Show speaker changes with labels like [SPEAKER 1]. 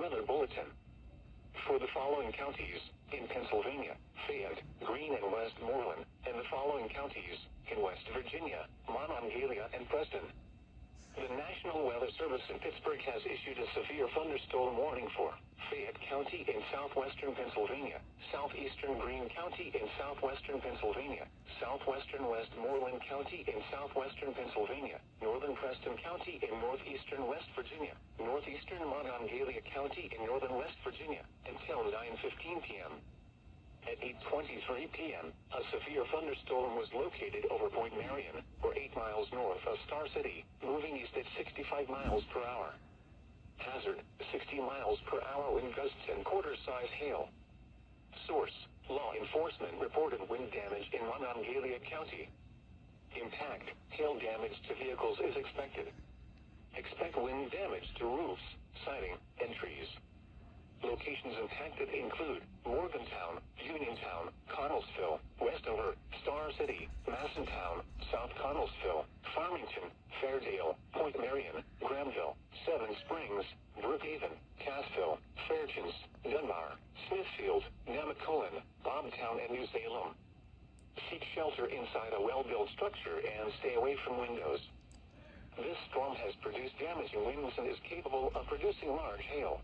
[SPEAKER 1] Weather Bulletin. For the following counties, in Pennsylvania, Fayette, Greene and Westmoreland, and the following counties, in West Virginia, Monongalia and Preston. The National Weather Service in Pittsburgh has issued a severe thunderstorm warning for Fayette County in southwestern Pennsylvania, southeastern Greene County in southwestern Pennsylvania, southwestern Westmoreland County in southwestern Pennsylvania, northern Preston County in northeastern West Virginia, northeastern Monongalia County in northern West Virginia, until 9:15 p.m. At 8:23 p.m., a severe thunderstorm was located over Point Marion, or 8 miles north of Star City, moving east at 65 miles per hour. Hazard, 60 miles per hour wind gusts and quarter-size hail. Source, law enforcement reported wind damage in Monongalia County. Impact, hail damage to vehicles is expected. Expect wind damage to roofs, siding, and trees. Locations impacted include Morgantown, Uniontown, Connellsville, Westover, Star City, Massentown, South Connellsville, Farmington, Fairdale, Point Marion, Granville, Seven Springs, Brookhaven, Cassville, Fairchance, Dunbar, Smithfield, Nemacolin, Bobtown and New Salem. Seek shelter inside a well-built structure and stay away from windows. This storm has produced damaging winds and is capable of producing large hail.